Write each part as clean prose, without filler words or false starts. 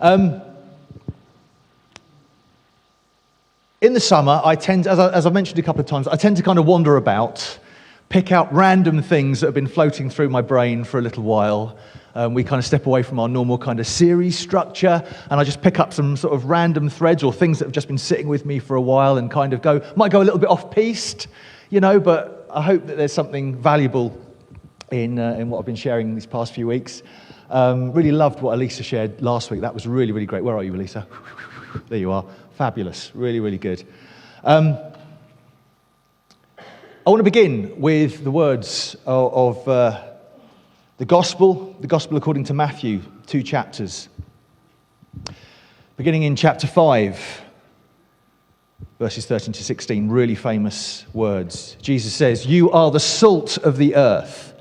In the summer, I tend, as I mentioned a couple of times, I tend to kind of wander about, pick out random things that have been floating through my brain for a little while. We kind of step away from our normal kind of series structure, and I just pick up some sort of random threads or things that have just been sitting with me for a while and kind of might go a little bit off-piste, but I hope that there's something valuable in what I've been sharing these past few weeks. Really loved what Elisa shared last week. That was really, really great. Where are you, Elisa? There you are. Fabulous. Really, really good. I want to begin with the words of the Gospel according to Matthew, 2 chapters. Beginning in chapter 5, verses 13 to 16, really famous words. Jesus says, "You are the salt of the earth,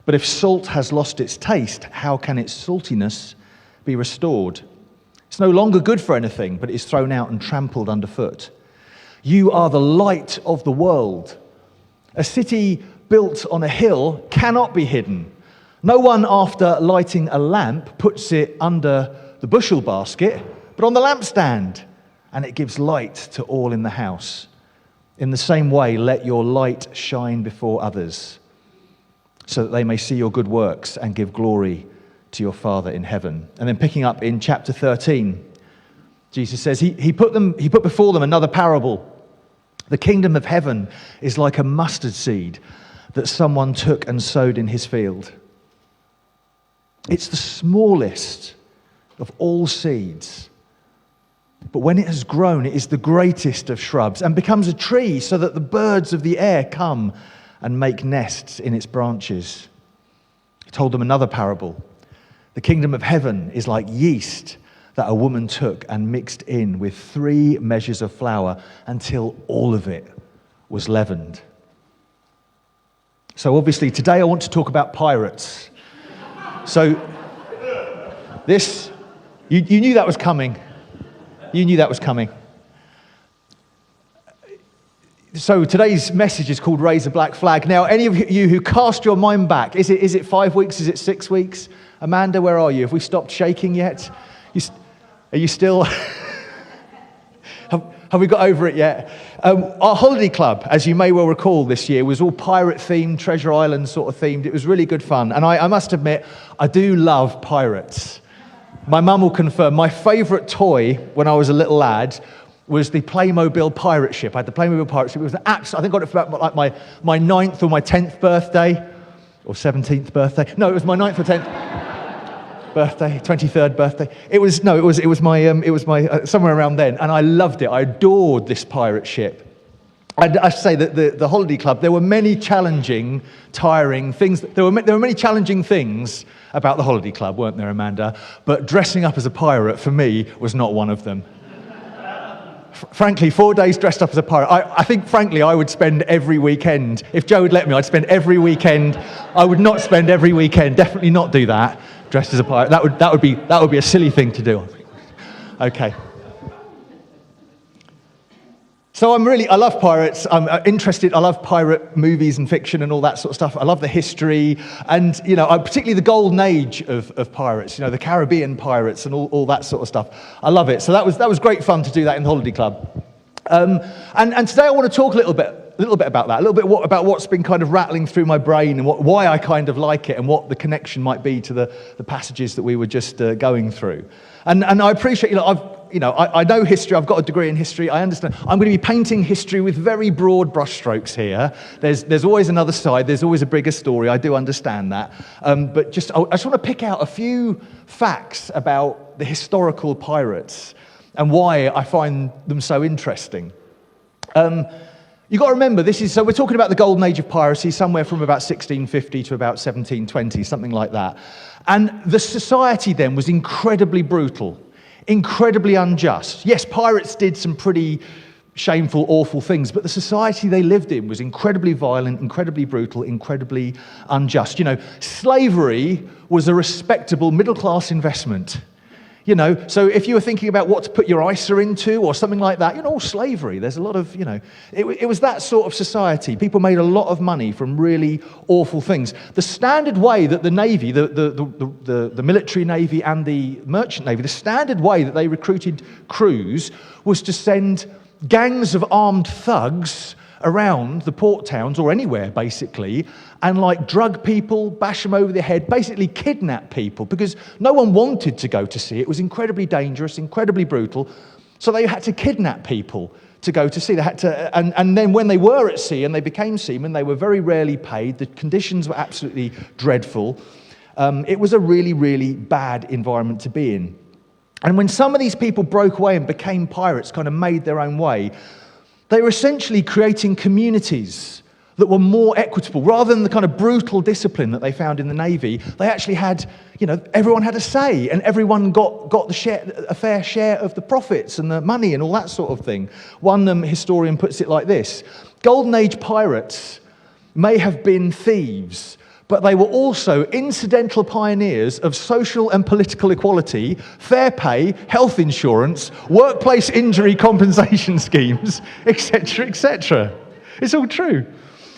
but if salt has lost its taste, how can its saltiness be restored? It's no longer good for anything, but it is thrown out and trampled underfoot. You are the light of the world. A city built on a hill cannot be hidden. No one, after lighting a lamp, puts it under the bushel basket, but on the lampstand, and it gives light to all in the house. In the same way, let your light shine before others, so that they may see your good works and give glory to your Father in heaven." And then picking up in chapter 13, Jesus says, he put before them another parable. "The kingdom of heaven is like a mustard seed that someone took and sowed in his field. It's the smallest of all seeds, but when it has grown, it is the greatest of shrubs and becomes a tree so that the birds of the air come and make nests in its branches." He told them another parable. "The kingdom of heaven is like yeast that a woman took and mixed in with 3 measures of flour until all of it was leavened." So obviously today I want to talk about pirates. So this, you knew that was coming. You knew that was coming. So today's message is called Raise a Black Flag. Now, any of you who cast your mind back, is it 5 weeks? Is it 6 weeks? Amanda, where are you? Have we stopped shaking yet? Are you still? Have we got over it yet? Our holiday club, as you may well recall this year, was all pirate themed, Treasure Island sort of themed. It was really good fun. And I must admit, I do love pirates. My mum will confirm, my favourite toy when I was a little lad was the Playmobil pirate ship. I had the Playmobil pirate ship. It was an absolute, I think I got it for about like my 9th or my 10th birthday, or 17th birthday. No, it was my 9th or 10th birthday, 23rd birthday. It was my somewhere around then, and I loved it. I adored this pirate ship. I say that the holiday club, there were many challenging, tiring things. There were many challenging things about the holiday club, weren't there, Amanda? But dressing up as a pirate for me was not one of them. Frankly, 4 days dressed up as a pirate. I think, frankly, I would spend every weekend. If Joe would let me, I'd spend every weekend. I would not spend every weekend. Definitely not do that. Dressed as a pirate. That would be a silly thing to do. Okay. So I love pirates. I'm interested. I love pirate movies and fiction and all that sort of stuff. I love the history and, particularly the golden age of pirates, the Caribbean pirates and all that sort of stuff. I love it. So that was great fun to do that in the holiday club. And today I want to talk a little bit about that, about what's been kind of rattling through my brain and why I kind of like it and what the connection might be to the passages that we were just going through. And I appreciate, I know history. I've got a degree in history. I understand. I'm going to be painting history with very broad brushstrokes here. There's always another side. There's always a bigger story. I do understand that. But I just want to pick out a few facts about the historical pirates and why I find them so interesting. You've got to remember, so we're talking about the golden age of piracy, somewhere from about 1650 to about 1720, something like that. And the society then was incredibly brutal, incredibly unjust. Yes, pirates did some pretty shameful, awful things, but the society they lived in was incredibly violent, incredibly brutal, incredibly unjust. Slavery was a respectable middle-class investment. You know, so if you were thinking about what to put your ISA into or something like that, slavery. There's a lot of, it was that sort of society. People made a lot of money from really awful things. The standard way that the Navy, the military Navy and the merchant Navy, the standard way that they recruited crews was to send gangs of armed thugs around the port towns or anywhere basically, and drug people, bash them over the head, basically kidnap people, because no one wanted to go to sea. It was incredibly dangerous, incredibly brutal, so they had to kidnap people to go to sea. They had to, and then when they were at sea and they became seamen, they were very rarely paid. The conditions were absolutely dreadful. It was a really, really bad environment to be in. And when some of these people broke away and became pirates, kind of made their own way, they were essentially creating communities that were more equitable. Rather than the kind of brutal discipline that they found in the Navy, they actually had, everyone had a say, and everyone got a fair share of the profits and the money and all that sort of thing. One historian puts it like this: Golden Age pirates may have been thieves, but they were also incidental pioneers of social and political equality, fair pay, health insurance, workplace injury compensation schemes, etc., etc. It's all true.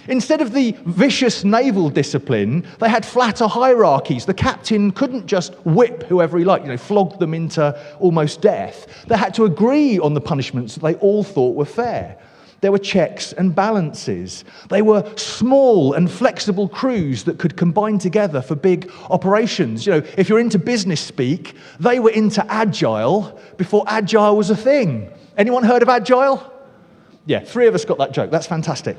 Instead of the vicious naval discipline, they had flatter hierarchies. The captain couldn't just whip whoever he liked, flog them into almost death. They had to agree on the punishments that they all thought were fair. There were checks and balances. They were small and flexible crews that could combine together for big operations. If you're into business speak, they were into agile before agile was a thing. Anyone heard of agile? Yeah, 3 of us got that joke. That's fantastic.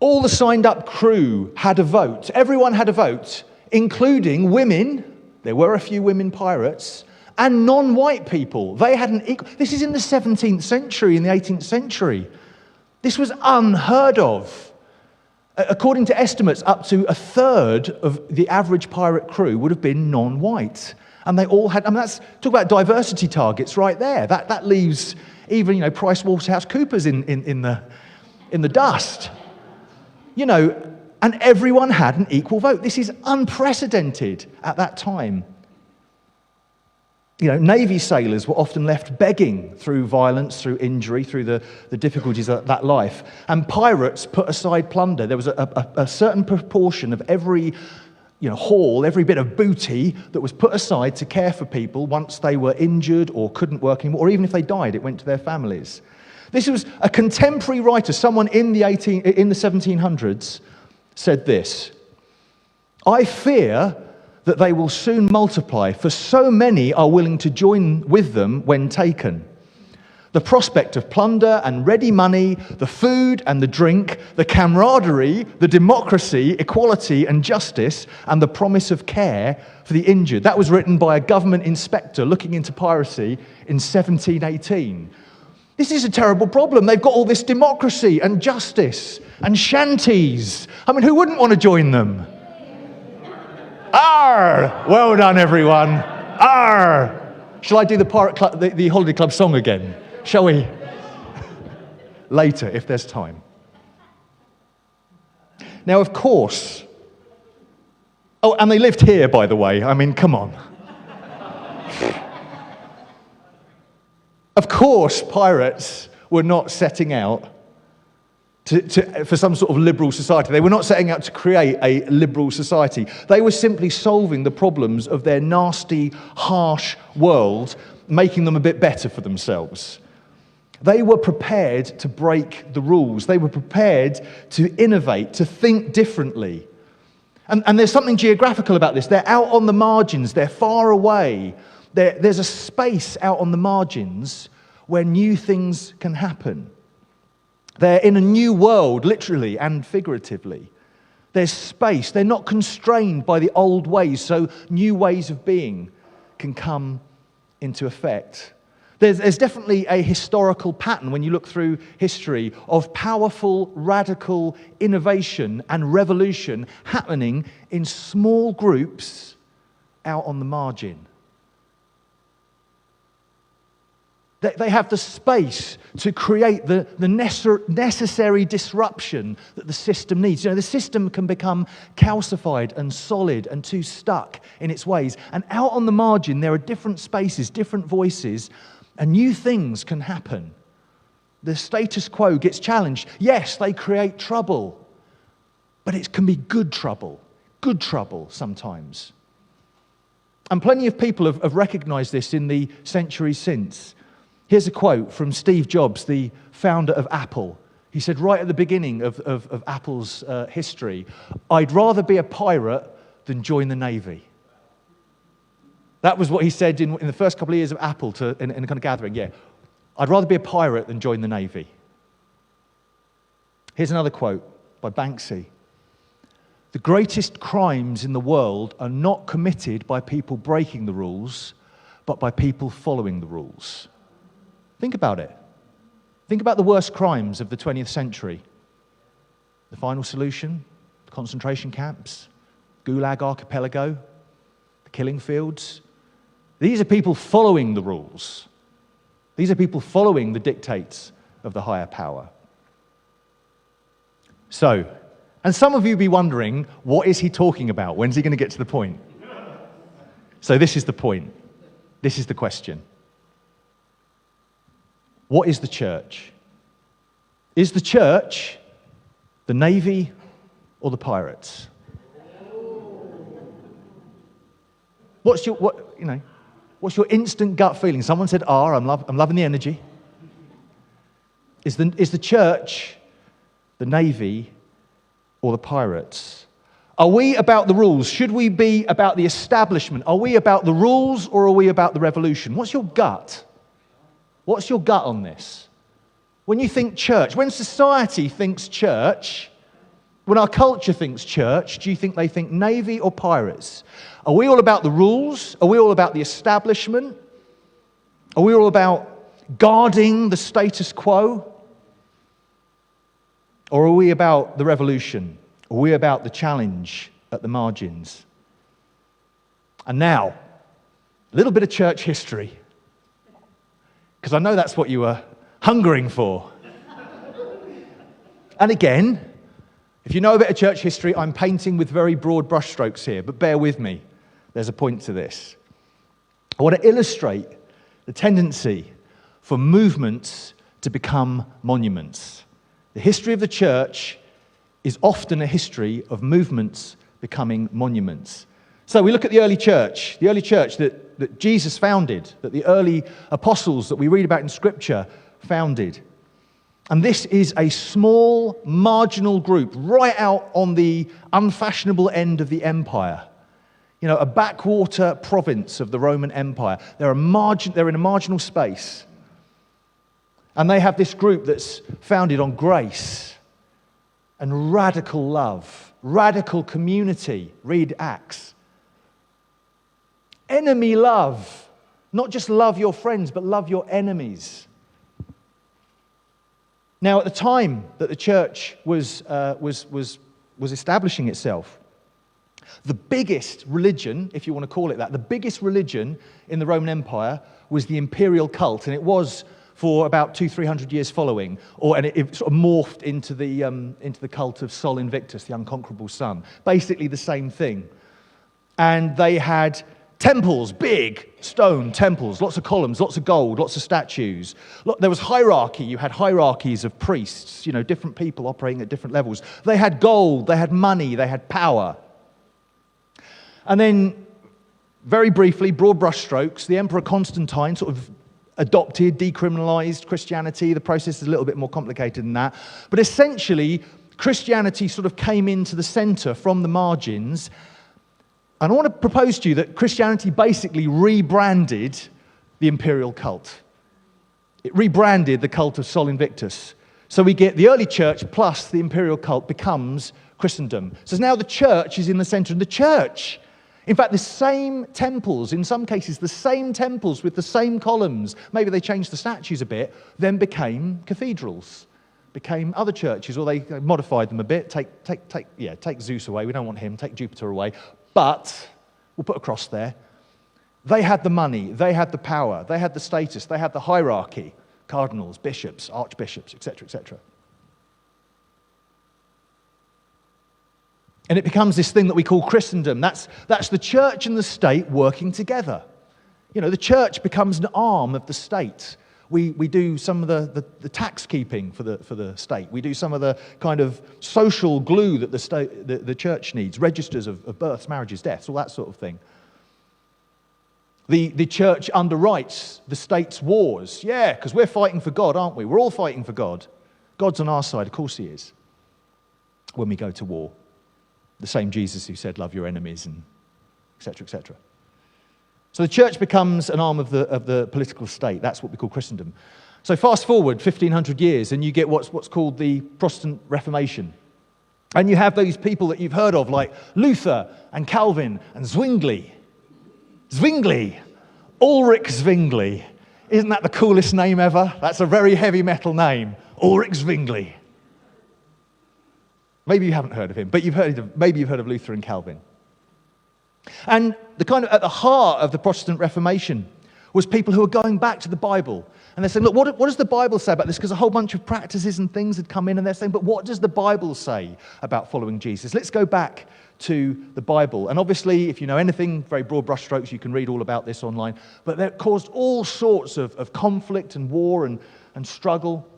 All the signed up crew had a vote. Everyone had a vote, including women. There were a few women pirates. And non-white people. They had an equal. This is in the 17th century, in the 18th century. This was unheard of. According to estimates, up to a third of the average pirate crew would have been non-white. And they all had, talk about diversity targets right there. That leaves even, PricewaterhouseCoopers in the dust. And everyone had an equal vote. This is unprecedented at that time. Navy sailors were often left begging through violence, through injury, through the difficulties of that life. And pirates put aside plunder. There was a certain proportion of every haul, every bit of booty that was put aside to care for people once they were injured or couldn't work anymore, or even if they died, it went to their families. This was a contemporary writer, someone in the 1700s, said this: "I fear that they will soon multiply, for so many are willing to join with them when taken. The prospect of plunder and ready money, the food and the drink, the camaraderie, the democracy, equality and justice, and the promise of care for the injured." That was written by a government inspector looking into piracy in 1718. This is a terrible problem. They've got all this democracy and justice and shanties. Who wouldn't want to join them? Arr! Well done, everyone. Arr! Shall I do the Pirate Club, the Holiday Club song again? Shall we? Later, if there's time. Now, of course... Oh, and they lived here, by the way. Come on. Of course, pirates were not setting out for some sort of liberal society. They were not setting out to create a liberal society. They were simply solving the problems of their nasty, harsh world, making them a bit better for themselves. They were prepared to break the rules. They were prepared to innovate, to think differently. And there's something geographical about this. They're out on the margins. They're far away. There's a space out on the margins where new things can happen. They're in a new world, literally and figuratively. There's space. They're not constrained by the old ways, so new ways of being can come into effect. There's definitely a historical pattern when you look through history of powerful, radical innovation and revolution happening in small groups out on the margin. They have the space to create the necessary disruption that the system needs. The system can become calcified and solid and too stuck in its ways. And out on the margin, there are different spaces, different voices, and new things can happen. The status quo gets challenged. Yes, they create trouble, but it can be good trouble sometimes. And plenty of people have recognized this in the centuries since. Here's a quote from Steve Jobs, the founder of Apple. He said right at the beginning of Apple's history, "I'd rather be a pirate than join the Navy." That was what he said in the first couple of years of Apple in a kind of gathering. Yeah, "I'd rather be a pirate than join the Navy." Here's another quote by Banksy. "The greatest crimes in the world are not committed by people breaking the rules, but by people following the rules." Think about it. Think about the worst crimes of the 20th century. The Final Solution, the concentration camps, Gulag Archipelago, the killing fields. These are people following the rules. These are people following the dictates of the higher power. So, and some of you be wondering, what is he talking about? When's he going to get to the point? So this is the point. This is the question. What is the church? Is the church the Navy or the pirates? What's your instant gut feeling? Someone said R. I'm loving the energy. Is the church the Navy or the pirates? Are we about the rules? Should we be about the establishment? Are we about the rules or are we about the revolution? What's your gut? What's your gut on this? When you think church, when society thinks church, when our culture thinks church, do you think they think Navy or pirates? Are we all about the rules? Are we all about the establishment? Are we all about guarding the status quo? Or are we about the revolution? Are we about the challenge at the margins? And now, a little bit of church history, because I know that's what you were hungering for. And again, if you know a bit of church history, I'm painting with very broad brushstrokes here, but bear with me. There's a point to this. I want to illustrate the tendency for movements to become monuments. The history of the church is often a history of movements becoming monuments. So we look at the early church that Jesus founded, that the early apostles that we read about in Scripture founded. And this is a small, marginal group right out on the unfashionable end of the empire. A backwater province of the Roman Empire. They're in a marginal space. And they have this group that's founded on grace and radical love, radical community. Read Acts. Enemy love. Not just love your friends, but love your enemies. Now, at the time that the church was establishing itself, the biggest religion, if you want to call it that, the biggest religion in the Roman Empire was the imperial cult, and it was for about 200-300 years following, and it sort of morphed into the cult of Sol Invictus, the unconquerable sun. Basically the same thing. And they had temples, big stone temples, lots of columns, lots of gold, lots of statues. There was hierarchy. You had hierarchies of priests, different people operating at different levels. They had gold, they had money, they had power. And then, very briefly, broad brushstrokes, the Emperor Constantine sort of adopted, decriminalized Christianity. The process is a little bit more complicated than that. But essentially, Christianity sort of came into the center from the margins. And I want to propose to you that Christianity basically rebranded the imperial cult. It rebranded the cult of Sol Invictus. So we get the early church plus the imperial cult becomes Christendom. So now the church is in the center. And the church, in fact, the same temples, in some cases the same temples with the same columns, maybe they changed the statues a bit, then became cathedrals, became other churches, or they modified them a bit. Take Zeus away, we don't want him, take Jupiter away. But, we'll put a cross there. They had the money, they had the power, they had the status, they had the hierarchy, cardinals, bishops, archbishops, etc., etc. And it becomes this thing that we call Christendom. That's the church and the state working together. You know, the church becomes an arm of the state. We do some of the tax keeping for the state. We do some of the kind of social glue that the church needs, registers of births, marriages, deaths, all that sort of thing. The church underwrites the state's wars. Yeah, because we're fighting for God, aren't we? We're all fighting for God. God's on our side, of course he is, when we go to war. The same Jesus who said, love your enemies, and et cetera, et cetera. So the church becomes an arm of the political state. That's what we call Christendom. So fast forward 1,500 years, and you get what's called the Protestant Reformation. And you have those people that you've heard of, like Luther and Calvin and Zwingli. Zwingli, Ulrich Zwingli. Isn't that the coolest name ever? That's a very heavy metal name, Ulrich Zwingli. Maybe you haven't heard of him, but maybe you've heard of Luther and Calvin. And the kind of at the heart of the Protestant Reformation was people who were going back to the Bible. And they're saying, look, what does the Bible say about this? Because a whole bunch of practices and things had come in, and they're saying, but what does the Bible say about following Jesus? Let's go back to the Bible. And obviously, if you know anything, very broad brushstrokes, you can read all about this online. But that caused all sorts of conflict and war and struggle.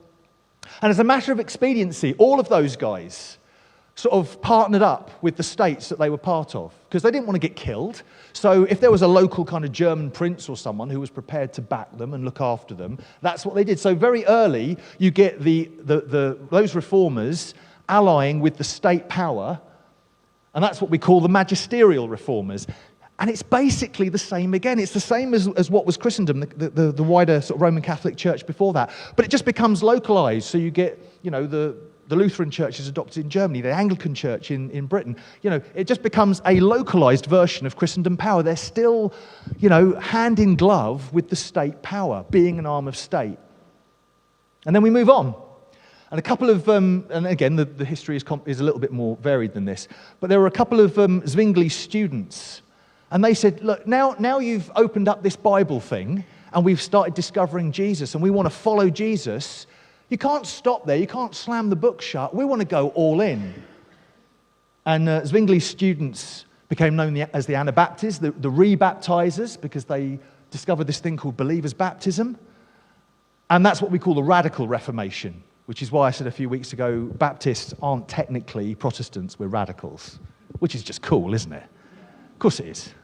And as a matter of expediency, all of those guys sort of partnered up with the states that they were part of, because they didn't want to get killed. So if there was a local kind of German prince or someone who was prepared to back them and look after them, that's what they did. So very early, you get those reformers allying with the state power, and that's what we call the magisterial reformers. And it's basically the same again. It's the same as what was Christendom, the wider sort of Roman Catholic Church before that. But it just becomes localized. So you get, you know, the Lutheran Church is adopted in Germany, the Anglican Church in Britain. You know, it just becomes a localized version of Christendom power. They're still, you know, hand in glove with the state power, being an arm of state. And then we move on. And a couple of, and again, the history is a little bit more varied than this, but there were a couple of Zwingli students, and they said, look, now you've opened up this Bible thing, and we've started discovering Jesus, and we want to follow Jesus. You can't stop there. You can't slam the book shut. We want to go all in. And Zwingli's students became known as the Anabaptists, the rebaptizers, because they discovered this thing called believer's baptism. And that's what we call the radical Reformation, which is why I said a few weeks ago, Baptists aren't technically Protestants, we're radicals, which is just cool, isn't it? Of course it is.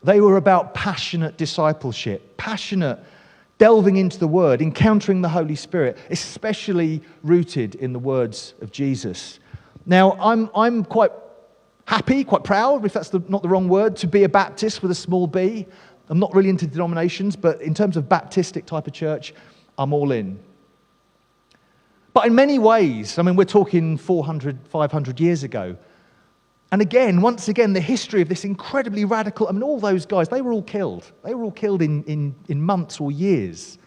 They were about passionate discipleship, passionate delving into the Word, encountering the Holy Spirit, especially rooted in the words of Jesus. Now, I'm quite happy, quite proud, if that's not the wrong word, to be a Baptist with a small b. I'm not really into denominations, but in terms of Baptistic type of church, I'm all in. But in many ways, I mean, we're talking 400, 500 years ago. And again, once again, the history of this incredibly radical, I mean, all those guys, they were all killed. They were all killed in months or years,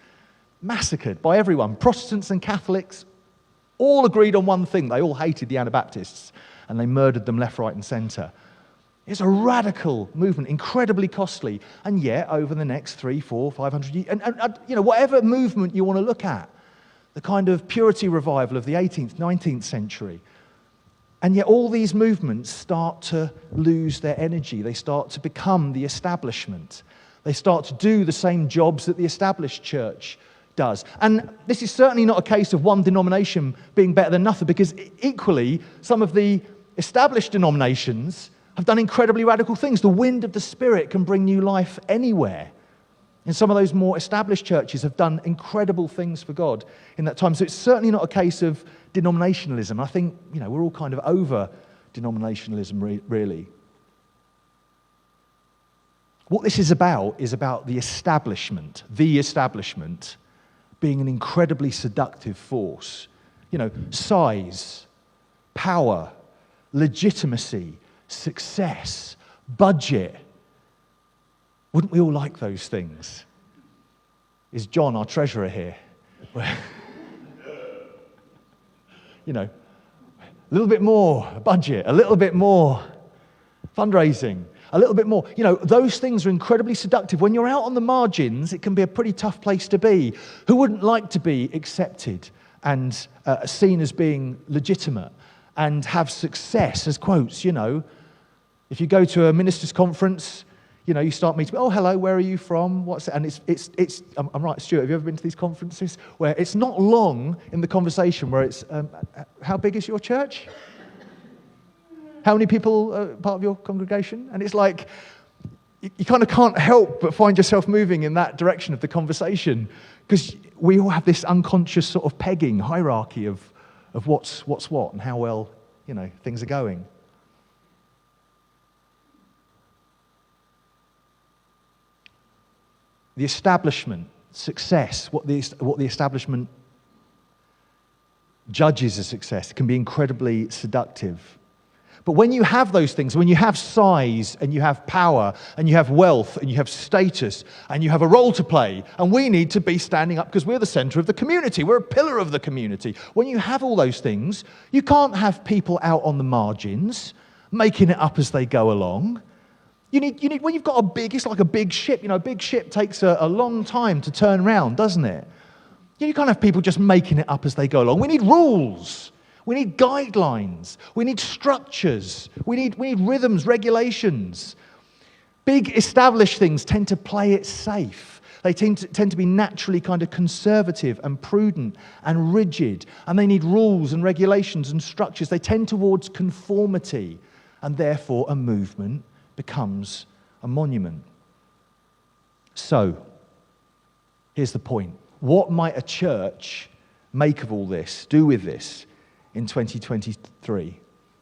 massacred by everyone. Protestants and Catholics all agreed on one thing. They all hated the Anabaptists, and they murdered them left, right, and centre. It's a radical movement, incredibly costly, and yet over the next 300, 400, 500 years, and you know, whatever movement you want to look at, the kind of purity revival of the 18th, 19th century, and yet all these movements start to lose their energy. They start to become the establishment. They start to do the same jobs that the established church does. And this is certainly not a case of one denomination being better than another, because equally, some of the established denominations have done incredibly radical things. The wind of the Spirit can bring new life anywhere. And some of those more established churches have done incredible things for God in that time. So it's certainly not a case of denominationalism. I think, you know, we're all kind of over denominationalism, really. What this is about the establishment being an incredibly seductive force. You know, size, power, legitimacy, success, budget. Wouldn't we all like those things? Is John, our treasurer, here? You know, a little bit more budget, a little bit more fundraising, a little bit more. Those things are incredibly seductive. When you're out on the margins, it can be a pretty tough place to be. Who wouldn't like to be accepted and seen as being legitimate and have success as quotes, If you go to a minister's conference, you start meeting, oh, hello, where are you from? What's it? And it's I'm right, Stuart, have you ever been to these conferences where it's not long in the conversation where it's, how big is your church? How many people are part of your congregation? And it's like, you kind of can't help but find yourself moving in that direction of the conversation because we all have this unconscious sort of pegging hierarchy of what's what and how well, things are going. The establishment, success, what the establishment judges as success can be incredibly seductive. But when you have those things, when you have size and you have power and you have wealth and you have status and you have a role to play, and we need to be standing up because we're the center of the community, we're a pillar of the community. When you have all those things, you can't have people out on the margins making it up as they go along. You need when you've got it's like a big ship. A big ship takes a long time to turn around, doesn't it? You can't have people just making it up as they go along. We need rules. We need guidelines. We need structures. We need rhythms, regulations. Big established things tend to play it safe. They tend to be naturally kind of conservative and prudent and rigid. And they need rules and regulations and structures. They tend towards conformity. And therefore a movement becomes a monument. So, here's the point. What might a church make of all this, do with this in 2023?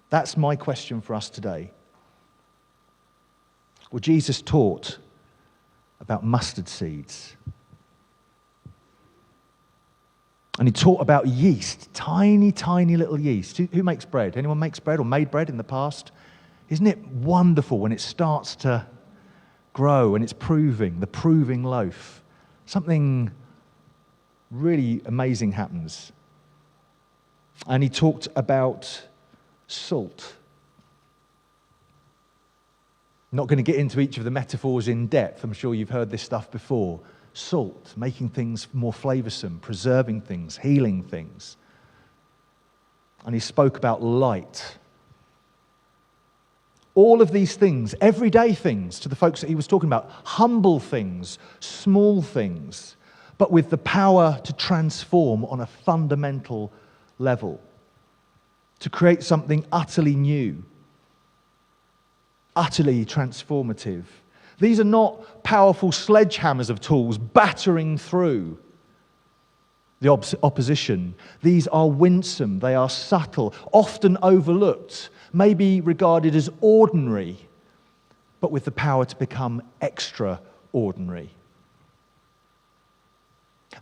That's my question for us today. Well, Jesus taught about mustard seeds. And he taught about yeast, tiny, tiny little yeast. Who makes bread? Anyone makes bread or made bread in the past? Isn't it wonderful when it starts to grow and it's the proving loaf? Something really amazing happens. And he talked about salt. I'm not going to get into each of the metaphors in depth. I'm sure you've heard this stuff before. Salt, making things more flavoursome, preserving things, healing things. And he spoke about light. All of these things, everyday things to the folks that he was talking about, humble things, small things, but with the power to transform on a fundamental level, to create something utterly new, utterly transformative. These are not powerful sledgehammers of tools battering through the opposition. These are winsome, they are subtle, often overlooked, maybe regarded as ordinary, but with the power to become extraordinary.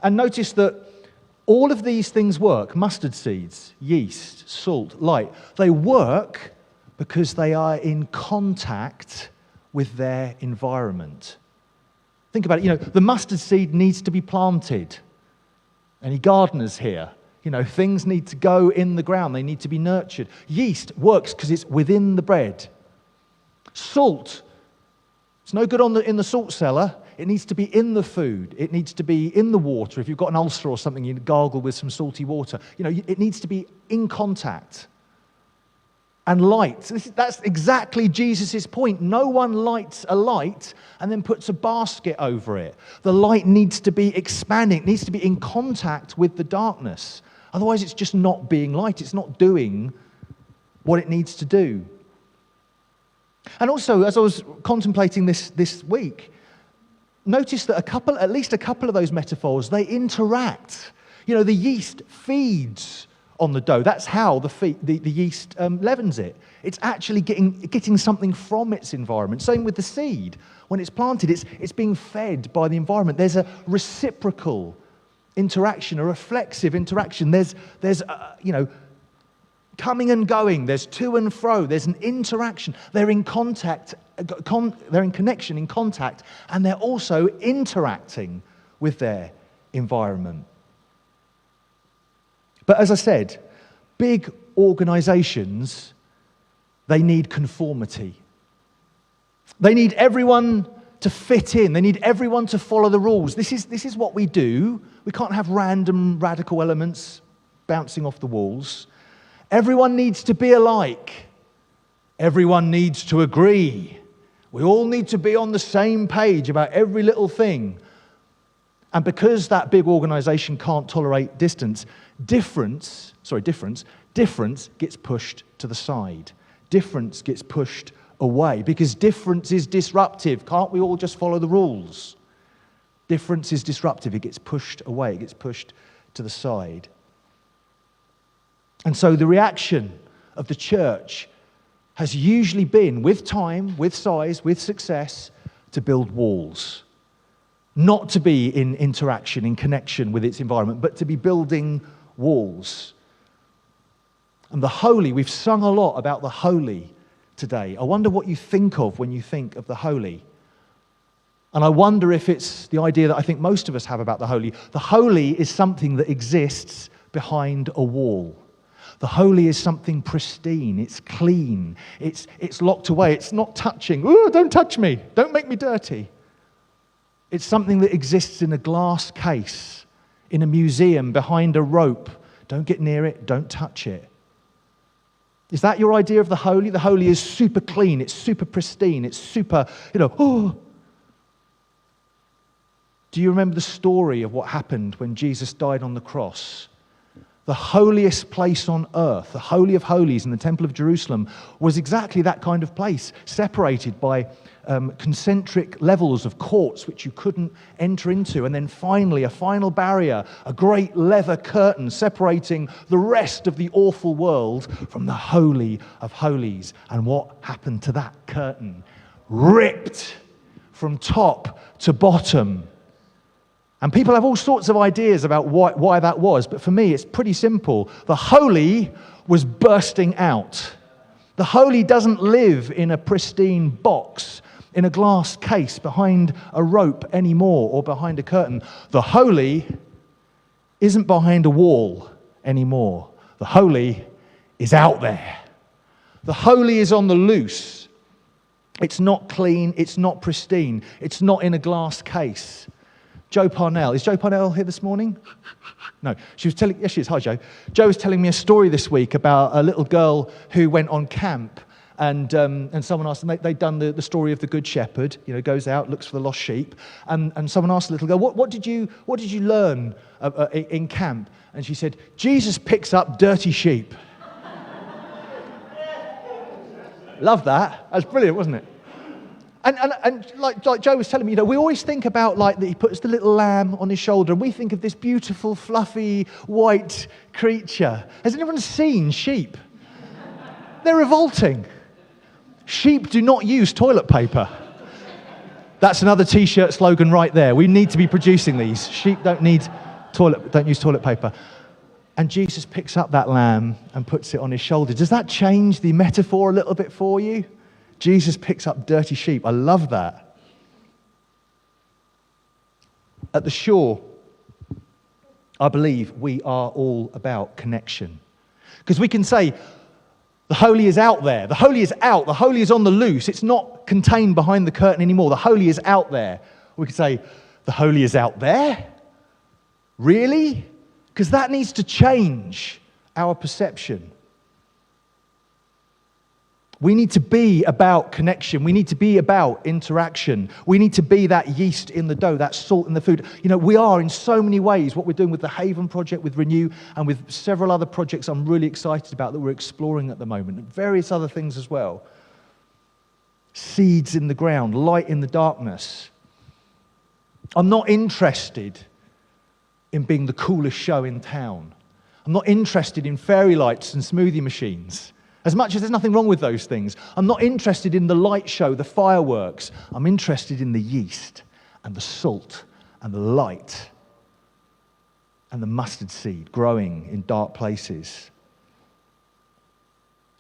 And notice that all of these things work. Mustard seeds, yeast, salt, light. They work because they are in contact with their environment. Think about it. The mustard seed needs to be planted. Any gardeners here? Things need to go in the ground. They need to be nurtured. Yeast works because it's within the bread. Salt, it's no good in the salt cellar. It needs to be in the food. It needs to be in the water. If you've got an ulcer or something, you gargle with some salty water. It needs to be in contact. And light, that's exactly Jesus' point. No one lights a light and then puts a basket over it. The light needs to be expanding. It needs to be in contact with the darkness. Otherwise, it's just not being light. It's not doing what it needs to do. And also, as I was contemplating this week, notice that at least a couple of those metaphors, they interact. The yeast feeds on the dough. That's how the yeast leavens it. It's actually getting something from its environment. Same with the seed. When it's planted, it's being fed by the environment. There's a reciprocal interaction, a reflexive interaction. There's coming and going. There's to and fro. There's an interaction. They're in contact. They're in connection, in contact, and they're also interacting with their environment. But as I said, big organizations, they need conformity. They need everyone to fit in. They need everyone to follow the rules. This is what we do. We can't have random radical elements bouncing off the walls. Everyone needs to be alike. Everyone needs to agree. We all need to be on the same page about every little thing. And because that big organization can't tolerate difference gets pushed to the side. Difference gets pushed away because difference is disruptive. Can't we all just follow the rules? Difference is disruptive. It gets pushed away. It gets pushed to the side. And so the reaction of the church has usually been, with time, with size, with success, to build walls. Not to be in interaction, in connection with its environment, but to be building walls. And the holy, we've sung a lot about the holy today. I wonder what you think of when you think of the holy. And I wonder if it's the idea that I think most of us have about the holy. The holy is something that exists behind a wall. The holy is something pristine, it's clean, it's locked away, it's not touching. Ooh, don't touch me, don't make me dirty. It's something that exists in a glass case, in a museum, behind a rope. Don't get near it, don't touch it. Is that your idea of the holy? The holy is super clean, it's super pristine, it's super, oh. Do you remember the story of what happened when Jesus died on the cross? The holiest place on earth, the Holy of Holies in the Temple of Jerusalem, was exactly that kind of place, separated by concentric levels of courts which you couldn't enter into. And then finally, a final barrier, a great leather curtain separating the rest of the awful world from the Holy of Holies. And what happened to that curtain? Ripped from top to bottom. And people have all sorts of ideas about why that was, but for me it's pretty simple. The holy was bursting out. The holy doesn't live in a pristine box, in a glass case, behind a rope anymore, or behind a curtain. The holy isn't behind a wall anymore. The holy is out there. The holy is on the loose. It's not clean, it's not pristine, it's not in a glass case. Jo Parnell. Is Jo Parnell here this morning? No. She was telling, yes she is, hi Jo. Jo was telling me a story this week about a little girl who went on camp and someone asked them, they'd done the story of the Good Shepherd, goes out, looks for the lost sheep, and someone asked the little girl, what did you learn in camp? And she said, Jesus picks up dirty sheep. Love that. That's brilliant, wasn't it? And like Joe was telling me, we always think about that he puts the little lamb on his shoulder, and we think of this beautiful, fluffy, white creature. Has anyone seen sheep? They're revolting. Sheep do not use toilet paper. That's another T-shirt slogan right there. We need to be producing these. Sheep don't use toilet paper. And Jesus picks up that lamb and puts it on his shoulder. Does that change the metaphor a little bit for you? Jesus picks up dirty sheep. I love that. At the shore, I believe we are all about connection. Because we can say, the holy is out there. The holy is out. The holy is on the loose. It's not contained behind the curtain anymore. The holy is out there. We can say, the holy is out there? Really? Because that needs to change our perception. We need to be about connection. We need to be about interaction. We need to be that yeast in the dough, that salt in the food. We are in so many ways. What we're doing with the Haven Project, with Renew, and with several other projects I'm really excited about that we're exploring at the moment, and various other things as well. Seeds in the ground, light in the darkness. I'm not interested in being the coolest show in town. I'm not interested in fairy lights and smoothie machines. As much as there's nothing wrong with those things, I'm not interested in the light show, the fireworks. I'm interested in the yeast and the salt and the light and the mustard seed growing in dark places.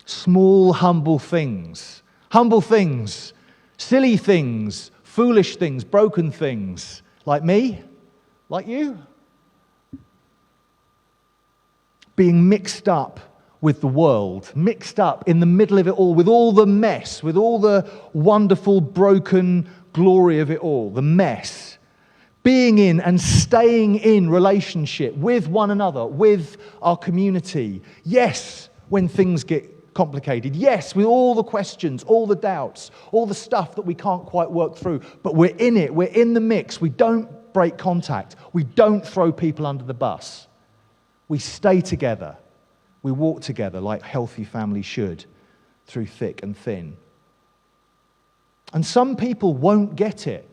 Small, humble things, silly things, foolish things, broken things, like me, like you. Being mixed up with the world, mixed up in the middle of it all, with all the mess, with all the wonderful, broken glory of it all, the mess. Being in and staying in relationship with one another, with our community. Yes, when things get complicated. Yes, with all the questions, all the doubts, all the stuff that we can't quite work through. But we're in it. We're in the mix. We don't break contact. We don't throw people under the bus. We stay together. We walk together like healthy families should, through thick and thin. And some people won't get it.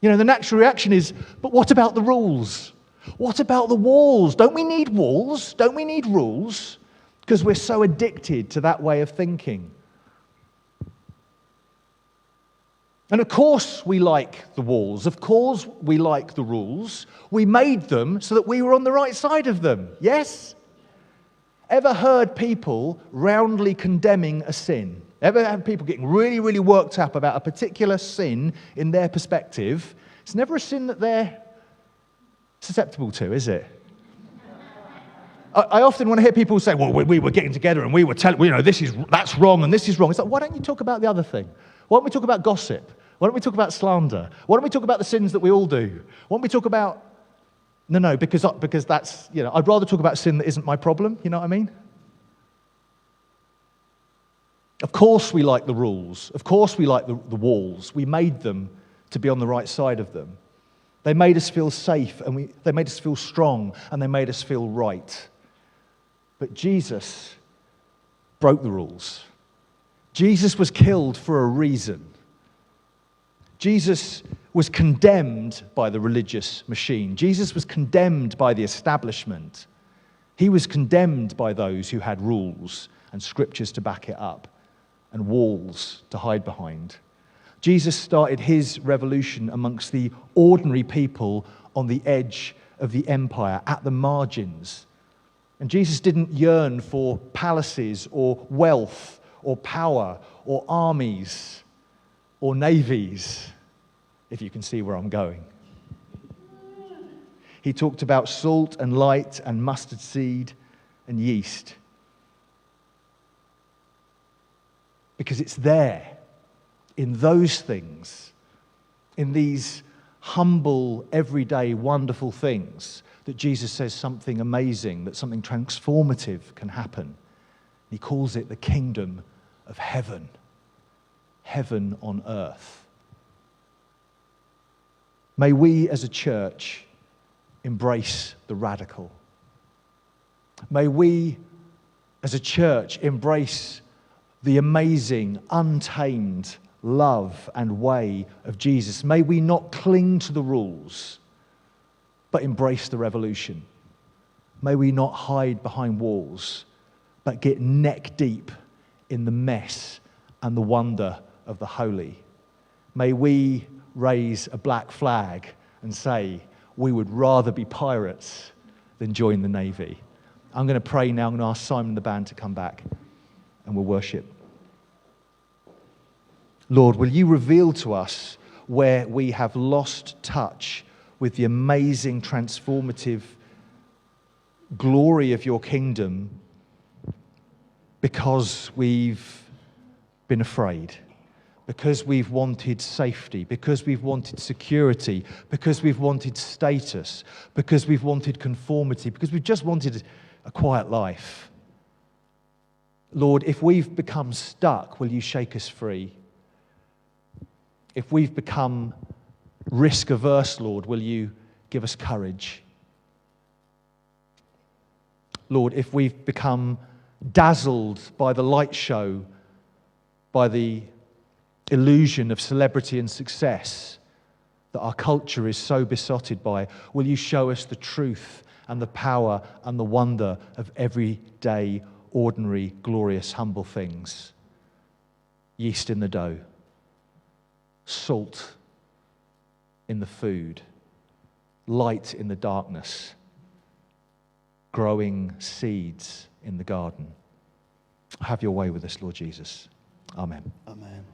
You know, the natural reaction is, but what about the rules? What about the walls? Don't we need walls? Don't we need rules? Because we're so addicted to that way of thinking. And of course we like the walls. Of course we like the rules. We made them so that we were on the right side of them. Yes? Ever heard people roundly condemning a sin? Ever had people getting really, really worked up about a particular sin in their perspective? It's never a sin that they're susceptible to, is it? I often want to hear people say, well, we were getting together and we were telling, that's wrong and this is wrong. It's like, why don't you talk about the other thing? Why don't we talk about gossip? Why don't we talk about slander? Why don't we talk about the sins that we all do? Why don't we talk about... No, because that's, I'd rather talk about sin that isn't my problem, you know what I mean? Of course we like the rules. Of course we like the walls. We made them to be on the right side of them. They made us feel safe, and they made us feel strong, and they made us feel right. But Jesus broke the rules. Jesus was killed for a reason. Jesus was condemned by the religious machine. Jesus was condemned by the establishment. He was condemned by those who had rules and scriptures to back it up and walls to hide behind. Jesus started his revolution amongst the ordinary people on the edge of the empire, at the margins. And Jesus didn't yearn for palaces or wealth or power or armies or navies, if you can see where I'm going. He talked about salt and light and mustard seed and yeast. Because it's there, in those things, in these humble, everyday, wonderful things, that Jesus says something amazing, that something transformative can happen. He calls it the kingdom of heaven. Heaven on earth. May we as a church embrace the radical. May we as a church embrace the amazing, untamed love and way of Jesus. May we not cling to the rules, but embrace the revolution. May we not hide behind walls, but get neck deep in the mess and the wonder of the holy. May we raise a black flag and say, we would rather be pirates than join the Navy. I'm going to pray now. I'm going to ask Simon and the band to come back, and we'll worship. Lord, will you reveal to us where we have lost touch with the amazing, transformative glory of your kingdom because we've been afraid, because we've wanted safety, because we've wanted security, because we've wanted status, because we've wanted conformity, because we've just wanted a quiet life. Lord, if we've become stuck, will you shake us free? If we've become risk-averse, Lord, will you give us courage? Lord, if we've become dazzled by the light show, by the illusion of celebrity and success that our culture is so besotted by, will you show us the truth and the power and the wonder of everyday, ordinary, glorious, humble things? Yeast in the dough, salt in the food, light in the darkness, growing seeds in the garden. Have your way with us, Lord Jesus. Amen. Amen.